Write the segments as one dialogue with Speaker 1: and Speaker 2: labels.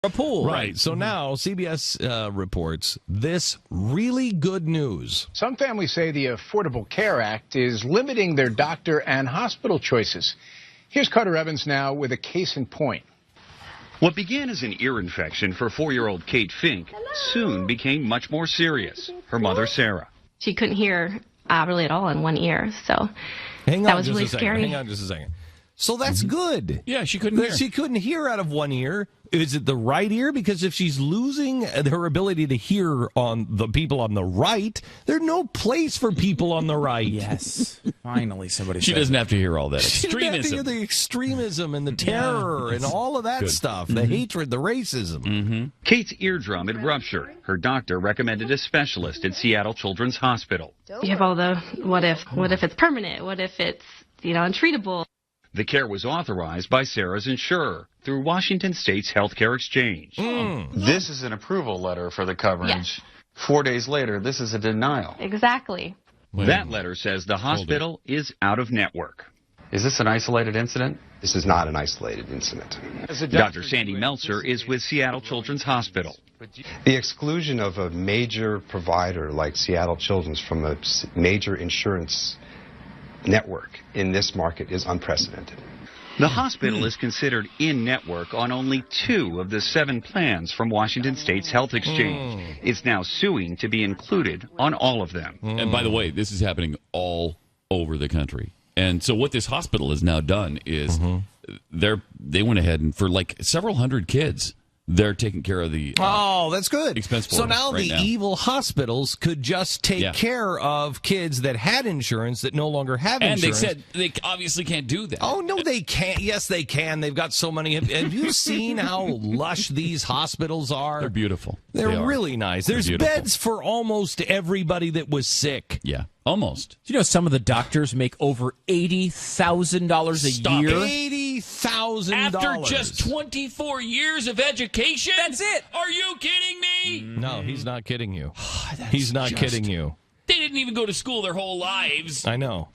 Speaker 1: a pool.
Speaker 2: Right. So now CBS reports this really good news.
Speaker 3: Some families say the Affordable Care Act is limiting their doctor and hospital choices. Here's Carter Evans now with a case in point.
Speaker 4: What began as an ear infection for 4-year-old Kate Fink soon became much more serious. Her mother, Sarah.
Speaker 5: She couldn't hear really at all in one ear, so that was really scary.
Speaker 2: Hang on just a second. So that's good.
Speaker 1: Yeah, she couldn't hear.
Speaker 2: She couldn't hear out of one ear. Is it the right ear? Because if she's losing her ability to hear on the people on the right, there's no place for people on the right.
Speaker 1: Yes. Finally, somebody
Speaker 6: She
Speaker 1: said
Speaker 6: doesn't
Speaker 1: it.
Speaker 6: have to hear all that
Speaker 2: She doesn't have to
Speaker 6: extremism.
Speaker 2: hear the extremism and the terror and all of that stuff, the hatred, the racism.
Speaker 4: Kate's eardrum had ruptured. Her doctor recommended a specialist at Seattle Children's Hospital.
Speaker 5: You have all the what if it's permanent? What if it's, untreatable?
Speaker 4: The care was authorized by Sarah's insurer through Washington State's Healthcare Exchange.
Speaker 7: This is an approval letter for the coverage.
Speaker 5: Yes.
Speaker 7: 4 days later, this is a denial.
Speaker 5: Exactly.
Speaker 4: That letter says the hospital is out of network.
Speaker 7: Is this an isolated incident?
Speaker 8: This is not an isolated incident.
Speaker 4: Dr. Sandy Meltzer is with Seattle Children's Hospital.
Speaker 8: The exclusion of a major provider like Seattle Children's from a major insurance network in this market is unprecedented.
Speaker 4: The hospital is considered in-network on only 2 of the 7 plans from Washington State's Health Exchange. It's now suing to be included on all of them.
Speaker 6: And by the way, this is happening all over the country. And so what this hospital has now done is they went ahead and for like several hundred kids, they're taking care of the
Speaker 2: That's good.
Speaker 6: expense for
Speaker 2: so
Speaker 6: them
Speaker 2: now
Speaker 6: right
Speaker 2: the
Speaker 6: now.
Speaker 2: evil hospitals could just take care of kids that had insurance that no longer have
Speaker 6: And
Speaker 2: insurance.
Speaker 6: they said they obviously can't do that.
Speaker 2: Oh, no, they can't. Yes, they can. They've got so many. Have you seen how lush these hospitals are?
Speaker 6: They're beautiful.
Speaker 2: They're
Speaker 6: They are.
Speaker 2: really nice.
Speaker 6: They're
Speaker 2: There's
Speaker 6: beautiful.
Speaker 2: beds for almost everybody that was sick.
Speaker 6: Yeah, almost.
Speaker 1: Do you know some of the doctors make over $80,000 a
Speaker 6: Stop
Speaker 1: year?
Speaker 2: $80,000
Speaker 6: After just 24 years of education?
Speaker 1: That's it.
Speaker 6: Are you kidding me?
Speaker 2: No, he's not kidding you. He's not kidding you.
Speaker 6: They didn't even go to school their whole lives.
Speaker 2: I know.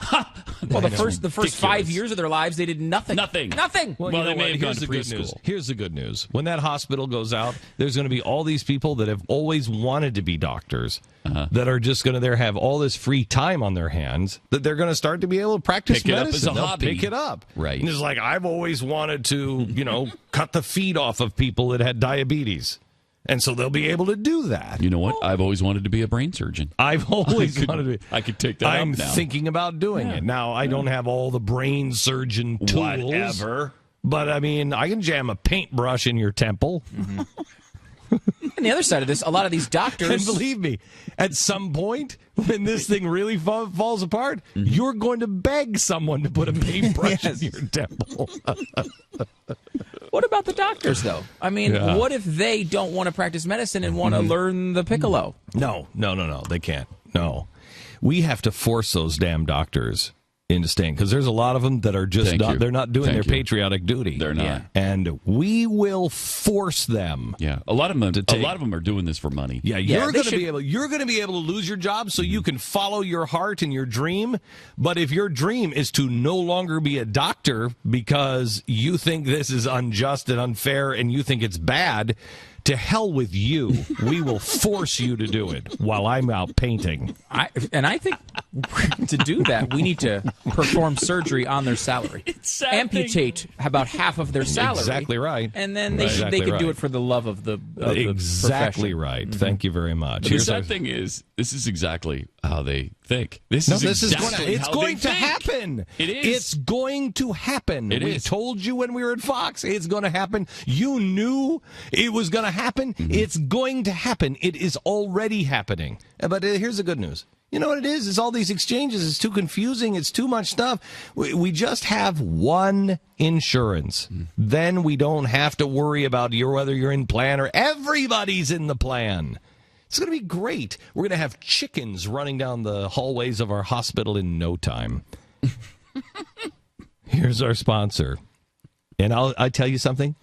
Speaker 1: Well, the first 5
Speaker 6: Ridiculous.
Speaker 1: years of their lives, they did nothing. Nothing.
Speaker 2: Well,
Speaker 6: Well,
Speaker 2: you know
Speaker 6: they may
Speaker 2: what?
Speaker 6: have gone
Speaker 2: Here's
Speaker 6: to
Speaker 2: the good news.
Speaker 6: preschool.
Speaker 2: Here's the good news. When that hospital goes out, there's going to be all these people that have always wanted to be doctors that are just going to have all this free time on their hands that they're going to start to be able to practice
Speaker 6: Pick it up
Speaker 2: medicine.
Speaker 6: as a
Speaker 2: They'll
Speaker 6: hobby.
Speaker 2: pick it up.
Speaker 6: Right.
Speaker 2: And it's like, I've always wanted to, cut the feet off of people that had diabetes. And so they'll be able to do that.
Speaker 6: You know what? I've always wanted to be a brain surgeon.
Speaker 2: I've always wanted to be.
Speaker 6: I could take that
Speaker 2: I'm
Speaker 6: up now.
Speaker 2: thinking about doing it. Now, I don't have all the brain surgeon tools.
Speaker 6: Whatever.
Speaker 2: But, I mean, I can jam a paintbrush in your temple.
Speaker 1: And the other side of this, a lot of these doctors.
Speaker 2: And believe me, at some point, when this thing really falls apart, you're going to beg someone to put a paintbrush in your temple.
Speaker 1: What about the doctors, though? I mean, what if they don't want to practice medicine and want to learn the piccolo?
Speaker 2: No, they can't. No. We have to force those damn doctors into staying, because there's a lot of them that are just they're not doing their patriotic duty.
Speaker 6: They're not.
Speaker 2: And we will force them.
Speaker 6: Yeah, a lot of them are doing this for money.
Speaker 2: Yeah, you're going to be able to lose your job so you can follow your heart and your dream. But if your dream is to no longer be a doctor because you think this is unjust and unfair and you think it's bad, to hell with you. We will force you to do it while I'm out painting.
Speaker 1: I think to do that, we need to perform surgery on their salary. Amputate about half of their salary.
Speaker 2: Exactly right.
Speaker 1: And then they could do it for the love of the
Speaker 2: Exactly
Speaker 1: profession.
Speaker 2: right. Thank you very much.
Speaker 6: The sad thing is, this is exactly how they think. It's going
Speaker 2: to happen.
Speaker 6: It is.
Speaker 2: It's going to happen. We told you when we were at Fox, it's going to happen. You knew it was going to happen. It's going to happen. It is already happening. But here's the good news. You know what it is? It's all these exchanges. It's too confusing. It's too much stuff. We just have one insurance. Then we don't have to worry about whether you're in plan or everybody's in the plan. It's going to be great. We're going to have chickens running down the hallways of our hospital in no time. Here's our sponsor. And I'll tell you something.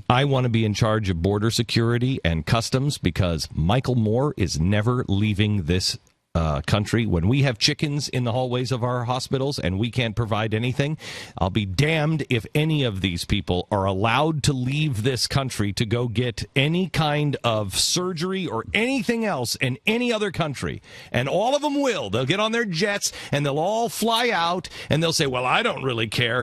Speaker 2: I want to be in charge of border security and customs because Michael Moore is never leaving this country, when we have chickens in the hallways of our hospitals and we can't provide anything, I'll be damned if any of these people are allowed to leave this country to go get any kind of surgery or anything else in any other country. And all of them will. They'll get on their jets and they'll all fly out and they'll say, well, I don't really care.